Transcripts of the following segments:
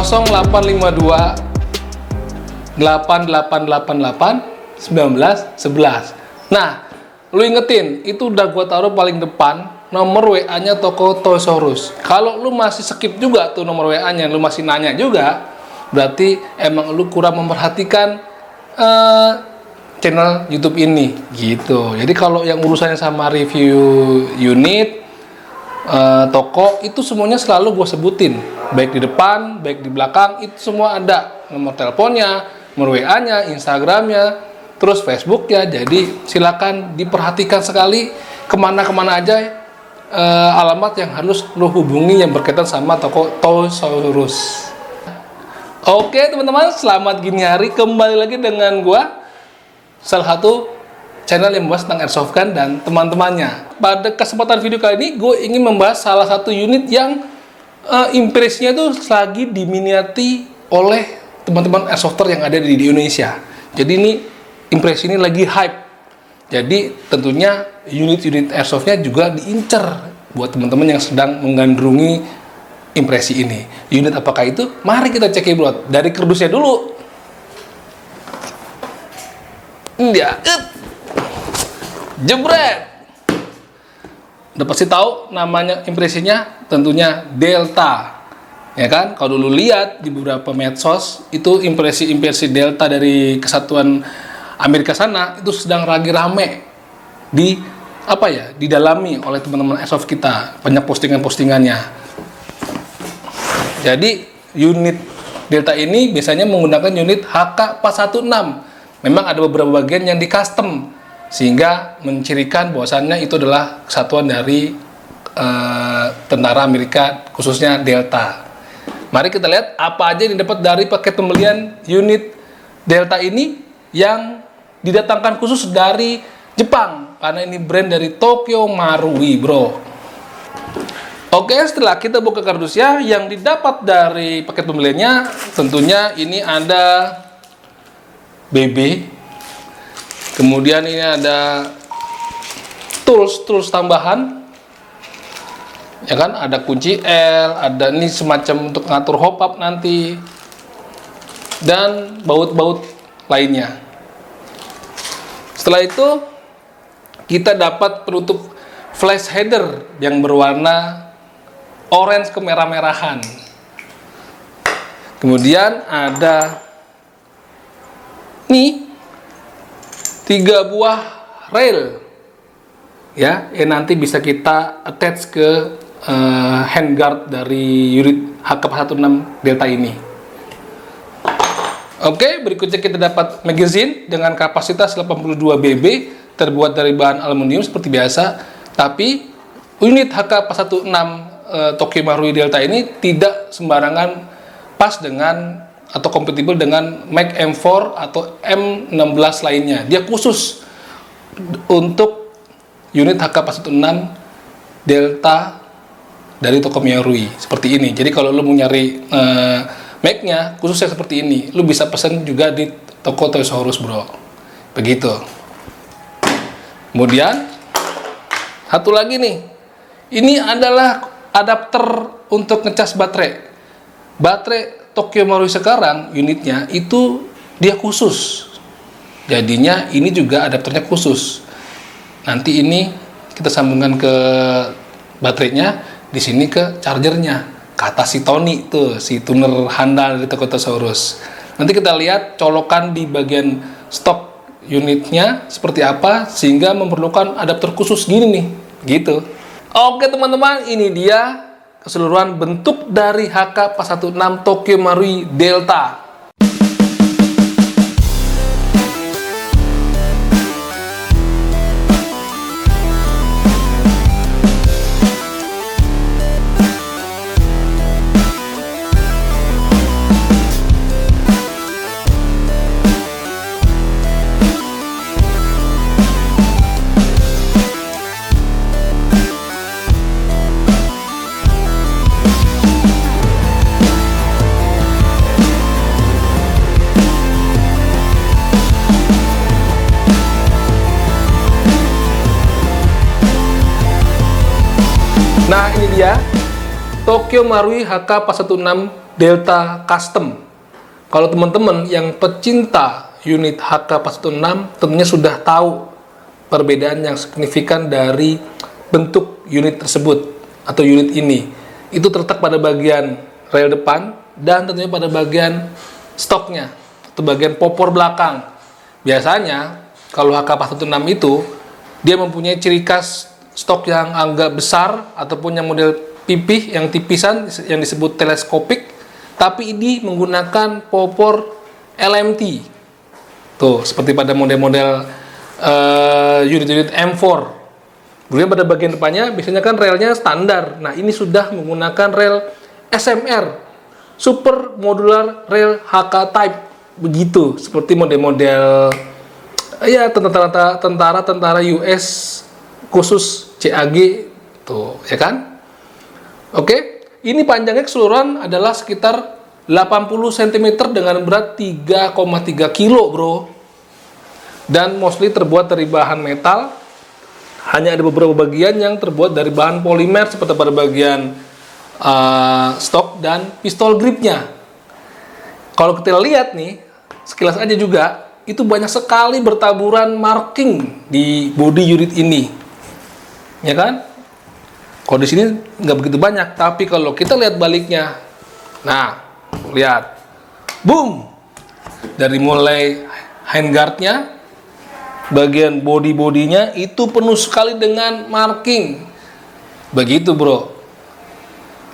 0852 8888 1911. Nah, lu ingetin, itu udah gua taruh paling depan nomor WA-nya toko Toysaurus. Kalau lu masih skip juga tuh nomor WA-nya, lu masih nanya juga, berarti emang lu kurang memperhatikan channel YouTube ini gitu. Jadi kalau yang urusannya sama review unit, toko, itu semuanya selalu gue sebutin, baik di depan, baik di belakang, itu semua ada nomor teleponnya, nomor WA-nya, Instagramnya, terus Facebooknya. Jadi silakan diperhatikan sekali kemana-kemana aja alamat yang harus lo hubungi yang berkaitan sama toko Toysaurus. Oke teman-teman, selamat gini hari, kembali lagi dengan gua, salah satu channel yang membahas tentang airsoft gun dan teman-temannya. Pada kesempatan video kali ini, gue ingin membahas salah satu unit yang impresinya tuh lagi diminati oleh teman-teman airsofter yang ada di Indonesia. Jadi ini impresi ini lagi hype. Jadi tentunya unit-unit airsoftnya juga diincar buat teman-teman yang sedang menggandrungi impresi ini. Unit apakah itu? Mari kita cek bro. Dari kardusnya dulu. Dia, jebret. Udah pasti tahu namanya, impresinya tentunya Delta. Ya kan? Kalau dulu lihat di beberapa medsos, itu impresi Delta dari kesatuan Amerika sana itu sedang lagi rame didalami oleh teman-teman airsoft kita, banyak postingan-postingannya. Jadi unit Delta ini biasanya menggunakan unit HK416. Memang ada beberapa bagian yang di custom sehingga mencirikan bahwasannya itu adalah kesatuan dari tentara Amerika, khususnya Delta. Mari kita lihat apa aja yang didapat dari paket pembelian unit Delta ini yang didatangkan khusus dari Jepang, karena ini brand dari Tokyo Marui bro. Oke, setelah kita buka kardusnya, yang didapat dari paket pembeliannya tentunya ini ada BB, kemudian ini ada tools tambahan, ya kan, ada kunci L, ada ini semacam untuk ngatur hop up nanti, dan baut-baut lainnya. Setelah itu kita dapat penutup flash header yang berwarna orange kemerah-merahan. Kemudian ada nih 3 buah rail ya, yang nanti bisa kita attach ke handguard dari unit HK416 Delta ini. Oke, berikutnya kita dapat magazine dengan kapasitas 82 BB, terbuat dari bahan aluminium seperti biasa. Tapi unit HK416 Tokyo Marui Delta ini tidak sembarangan pas dengan atau kompatibel dengan Mag M4 atau M16 lainnya. Dia khusus untuk unit HK416 Delta dari Tokyo Marui seperti ini. Jadi kalau lu mau nyari Mag-nya khususnya seperti ini, lu bisa pesan juga di toko Toysaurus bro. Begitu. Kemudian satu lagi nih, ini adalah adapter untuk ngecas baterai. Baterai Tokyo Marui sekarang unitnya itu dia khusus. Jadinya ini juga adapternya khusus. Nanti ini kita sambungkan ke baterainya, di sini ke chargernya. Kata si Tony tuh, si tuner handal dari toko Toysaurus. Nanti kita lihat colokan di bagian stok unitnya seperti apa sehingga memerlukan adapter khusus gini nih, gitu. Oke teman-teman, ini dia keseluruhan bentuk dari HK416 Tokyo Marui Delta. Nah ini dia Tokyo Marui HK416 Delta Custom. Kalau teman-teman yang pecinta unit HK416 tentunya sudah tahu perbedaan yang signifikan dari bentuk unit tersebut atau unit ini. Itu terletak pada bagian rel depan dan tentunya pada bagian stoknya atau bagian popor belakang. Biasanya kalau HK416 itu dia mempunyai ciri khas stok yang agak besar ataupun yang model pipih, yang tipisan yang disebut teleskopik, tapi ini menggunakan popor LMT. Tuh, seperti pada model-model unit-unit M4. Kemudian pada bagian depannya biasanya kan relnya standar. Nah, ini sudah menggunakan rel SMR, Super Modular Rail HK Type. Begitu, seperti model-model ya tentara US khusus CAG tuh, ya kan? Oke, ini panjangnya keseluruhan adalah sekitar 80 cm dengan berat 3,3 kilo, bro. Dan mostly terbuat dari bahan metal. Hanya ada beberapa bagian yang terbuat dari bahan polimer seperti pada bagian stok dan pistol gripnya. Kalau kita lihat nih, sekilas aja juga, itu banyak sekali bertaburan marking di body unit ini, ya kan? Kalau di sini nggak begitu banyak, tapi kalau kita lihat baliknya, nah, lihat, boom, dari mulai handguardnya, bagian bodinya itu penuh sekali dengan marking, begitu, bro.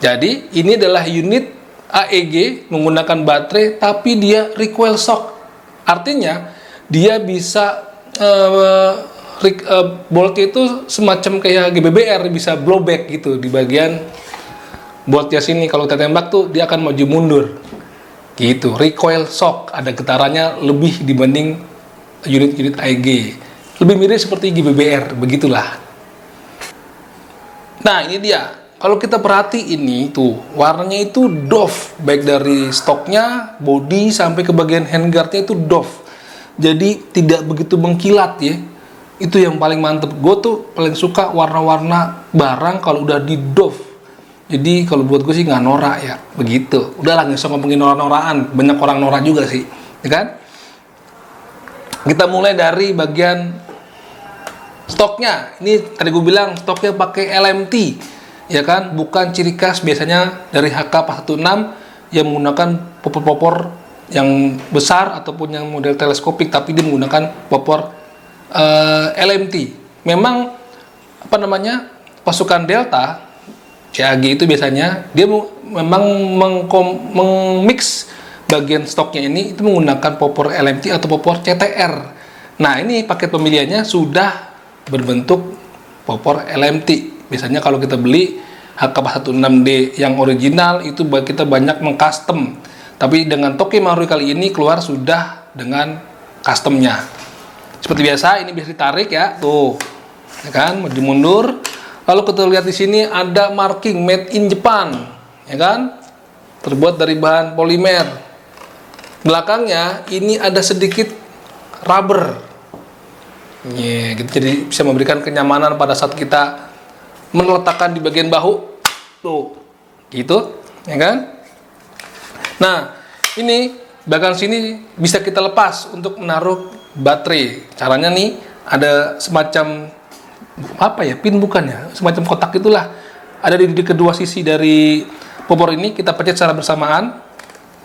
Jadi ini adalah unit AEG menggunakan baterai, tapi dia recoil shock. Artinya dia bisa boltnya itu semacam kayak GBBR, bisa blowback gitu di bagian boltnya sini. Kalau kita tembak tuh dia akan maju mundur gitu. Recoil shock, ada getarannya lebih dibanding unit-unit AEG. Lebih mirip seperti GBBR, begitulah. Nah, ini dia. Kalau kita perhati ini tuh, warnanya itu doff, baik dari stoknya, body sampai ke bagian handguardnya itu doff. Jadi tidak begitu mengkilat ya. Itu yang paling mantep. Gue tuh paling suka warna-warna barang kalau udah di doff. Jadi kalau buat gue sih nggak norak ya, begitu. Udahlah, nggak usah ngomongin norak-norakan. Banyak orang norak juga sih, ya kan? Kita mulai dari bagian stoknya. Ini tadi gue bilang stoknya pakai LMT, ya kan? Bukan ciri khas biasanya dari HK416 yang menggunakan popor-popor yang besar ataupun yang model teleskopik, tapi dia menggunakan popor LMT. Memang apa namanya, pasukan Delta CAG itu biasanya dia memang mengmix bagian stoknya ini itu menggunakan popor LMT atau popor CTR. Nah, ini paket pemilihannya sudah berbentuk popor LMT. Biasanya kalau kita beli HK416D yang original itu kita banyak mengcustom. Tapi dengan Tokyo Marui kali ini keluar sudah dengan customnya. Seperti biasa, ini bisa ditarik ya, tuh, ya kan, maju mundur. Lalu kita lihat di sini ada marking made in Japan, ya kan, terbuat dari bahan polimer. Belakangnya ini ada sedikit rubber, gitu, jadi bisa memberikan kenyamanan pada saat kita meletakkan di bagian bahu, tuh, gitu, ya kan. Nah, ini bagian sini bisa kita lepas untuk menaruh baterai. Caranya nih, ada semacam apa ya, pin bukan ya, semacam kotak itulah, ada di kedua sisi dari popor ini. Kita pencet secara bersamaan.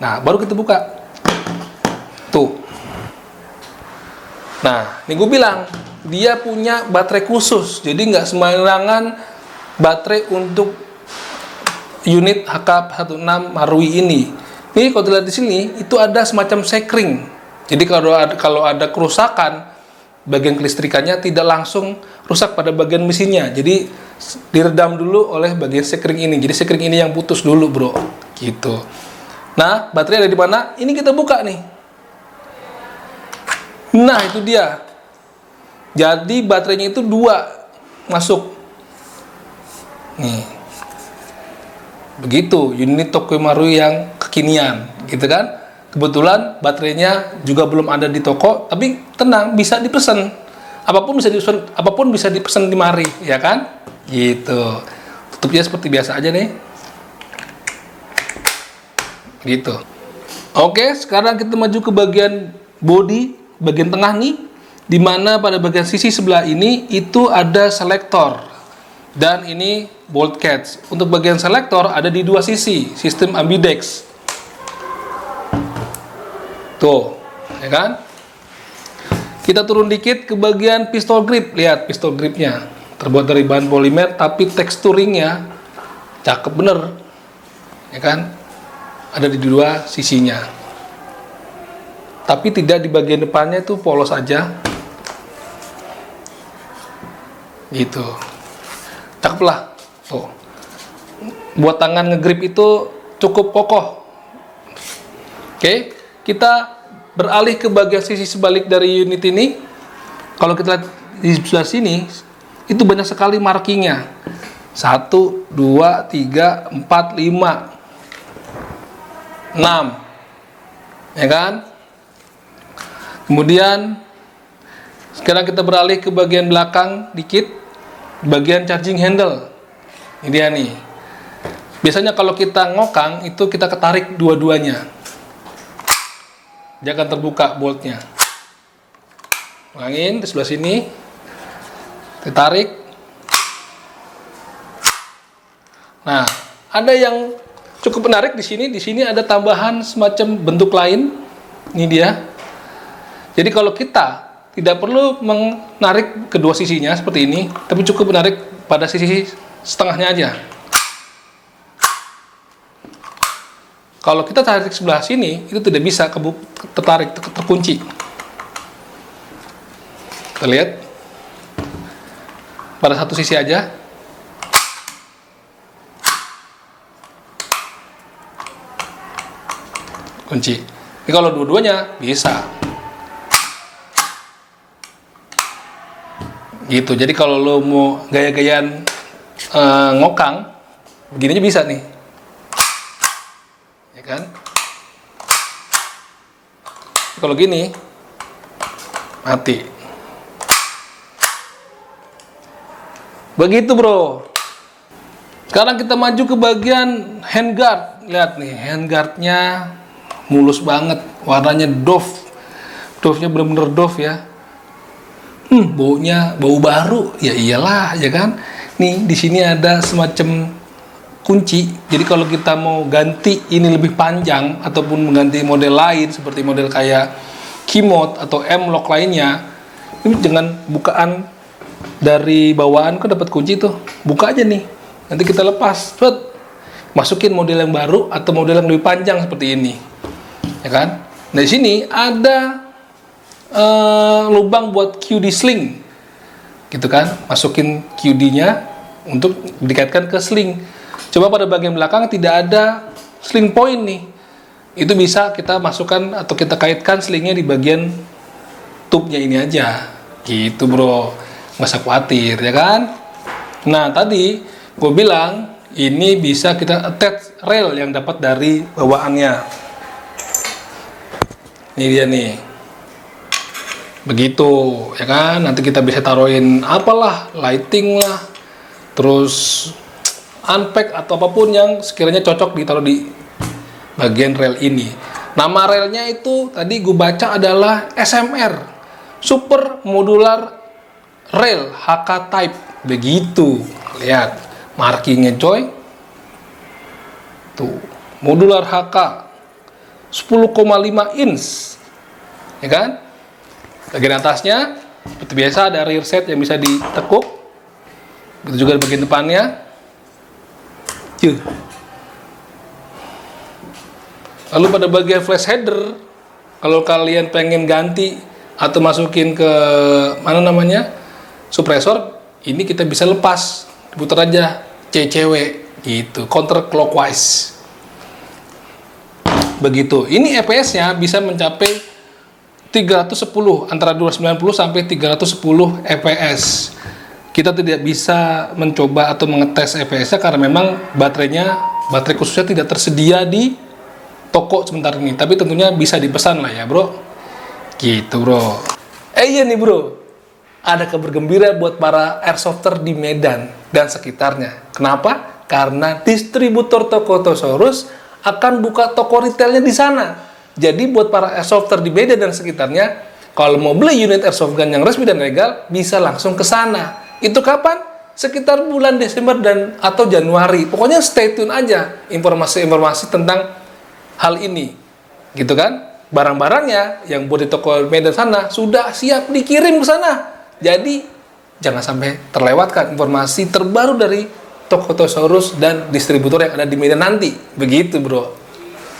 Nah, baru kita buka. Tuh. Nah, ini gue bilang dia punya baterai khusus, jadi nggak sembarangan baterai untuk unit HK416 Marui ini. Ini kalau dilihat di sini itu ada semacam sekring. Jadi kalau ada kerusakan bagian kelistrikannya tidak langsung rusak pada bagian mesinnya. Jadi diredam dulu oleh bagian sekring ini. Jadi sekring ini yang putus dulu, bro. Gitu. Nah, baterai ada di mana? Ini kita buka nih. Nah, itu dia. Jadi baterainya itu 2 masuk. Nih. Begitu unit Tokyo Marui yang kekinian, gitu kan? Kebetulan baterainya juga belum ada di toko, tapi tenang, bisa dipesan. Apapun bisa dipesan di mari, ya kan? Gitu. Tutupnya seperti biasa aja nih. gitu. Oke, sekarang kita maju ke bagian body, bagian tengah nih, di mana pada bagian sisi sebelah ini itu ada selektor dan ini bolt catch. Untuk bagian selektor ada di dua sisi, sistem ambidex. Tuh, ya kan? Kita turun dikit ke bagian pistol grip. Lihat pistol gripnya, terbuat dari bahan polimer tapi teksturingnya cakep bener, ya kan? Ada di dua sisinya, tapi tidak di bagian depannya, itu polos aja gitu, cakep lah. Tuh, buat tangan ngegrip itu cukup kokoh. Oke, kita beralih ke bagian sisi sebalik dari unit ini. Kalau kita lihat di sebelah sini, itu banyak sekali markingnya, 1, 2, 3, 4, 5, 6, ya kan? Kemudian sekarang kita beralih ke bagian belakang dikit, bagian charging handle. Ini dia nih. Biasanya kalau kita ngokang itu kita ketarik dua-duanya, dia akan terbuka boltnya. Ulangin di sebelah sini, ditarik. Nah, ada yang cukup menarik di sini. Di sini ada tambahan semacam bentuk lain. Ini dia. Jadi kalau kita tidak perlu menarik kedua sisinya seperti ini, tapi cukup menarik pada sisi setengahnya aja. Kalau kita tarik sebelah sini, itu tidak bisa tertarik, terkunci. Kita lihat pada satu sisi aja. Kunci. Ini kalau dua-duanya bisa. Gitu. Jadi kalau lo mau gaya-gayaan ngokang, begininya bisa nih. Ya kan? Kalau gini mati. Begitu, bro. Sekarang kita maju ke bagian handguard. Lihat nih, handguardnya mulus banget, warnanya doff. Doffnya bener-bener doff ya. Baunya bau baru. Ya iyalah, ya kan? Nih di sini ada semacam kunci. Jadi kalau kita mau ganti ini lebih panjang ataupun mengganti model lain seperti model kayak Keymode atau M-Lock lainnya, ini dengan bukaan dari bawaan kan dapat kunci tuh. Buka aja nih. Nanti kita lepas, masukin model yang baru atau model yang lebih panjang seperti ini. Ya kan? Nah, di sini ada lubang buat QD sling, gitu kan? Masukin QD-nya untuk dikaitkan ke sling. Coba pada bagian belakang tidak ada sling point nih. Itu bisa kita masukkan atau kita kaitkan slingnya di bagian tube-nya ini aja. Gitu, bro. Nggak usah khawatir, ya kan? Nah, tadi gue bilang ini bisa kita attach rail yang dapat dari bawaannya. Ini dia nih, begitu, ya kan? Nanti kita bisa taruhin apalah, lighting lah, terus unpack atau apapun yang sekiranya cocok ditaruh di bagian rel ini. Nama relnya itu tadi gue baca adalah SMR, Super Modular Rail HK Type. Begitu, lihat markingnya coy. Tuh, modular HK 10,5 inch, ya kan? Bagian atasnya seperti biasa ada rear set yang bisa ditekuk. Begitu juga di bagian depannya. Lalu pada bagian flash header, kalau kalian pengen ganti atau masukin ke mana namanya suppressor, ini kita bisa lepas, diputar aja CCW gitu, counter clockwise. Begitu. Ini EPS-nya bisa mencapai 310, antara 290 sampai 310 EPS. Kita tidak bisa mencoba atau mengetes EPS-nya karena memang baterai khususnya tidak tersedia di toko sebentar ini. Tapi tentunya bisa dipesan lah ya, bro. Gitu, bro. Iya nih, bro. Ada kabar gembira buat para airsofter di Medan dan sekitarnya. Kenapa? Karena distributor toko Tosaurus akan buka toko retailnya di sana. Jadi buat para airsofter di Medan dan sekitarnya, kalau mau beli unit airsoft gun yang resmi dan legal, bisa langsung ke sana. Itu kapan? Sekitar bulan Desember dan atau Januari. Pokoknya stay tune aja informasi-informasi tentang hal ini. Gitu kan? Barang-barangnya yang buat di toko Medan sana sudah siap dikirim ke sana. Jadi jangan sampai terlewatkan informasi terbaru dari toko Toys dan distributor yang ada di Medan nanti. Begitu, bro.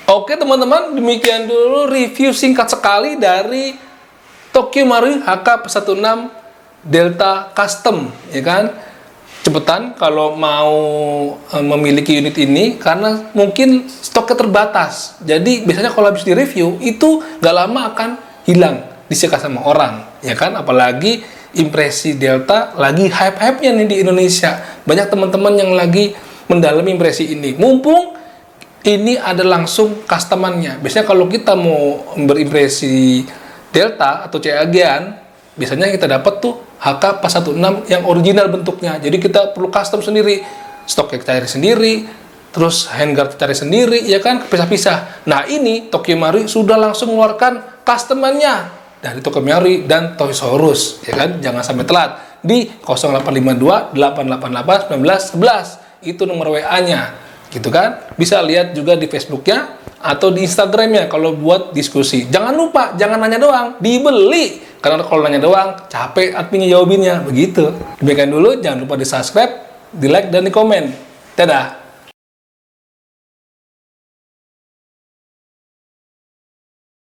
Oke, teman-teman, demikian dulu review singkat sekali dari Tokyo Marui HK-P16 Delta Custom, ya kan? Cepetan kalau mau memiliki unit ini karena mungkin stoknya terbatas. Jadi biasanya kalau habis di review itu gak lama akan hilang disikat sama orang, ya kan? Apalagi impresi Delta lagi hype-hype-nya nih di Indonesia. Banyak teman-teman yang lagi mendalami impresi ini. Mumpung ini ada langsung customannya. Biasanya kalau kita mau berimpresi Delta atau CAG-an, biasanya kita dapat tuh HK-P16 yang original bentuknya. Jadi kita perlu custom sendiri, stoknya cari sendiri, terus handguard cari sendiri, ya kan, pisah-pisah. Nah ini Tokyo Marui sudah langsung mengeluarkan customannya dari Tokyo Marui dan Toys R Us, ya kan. Jangan sampai telat di 0852 888 1911. Itu nomor WA-nya, gitu kan. Bisa lihat juga di Facebooknya atau di Instagramnya kalau buat diskusi. Jangan lupa, jangan nanya doang, dibeli. Karena kalau nanya doang, capek adminnya jawabinnya. Begitu. Demikian dulu, jangan lupa di subscribe, di like, dan di komen. Dadah!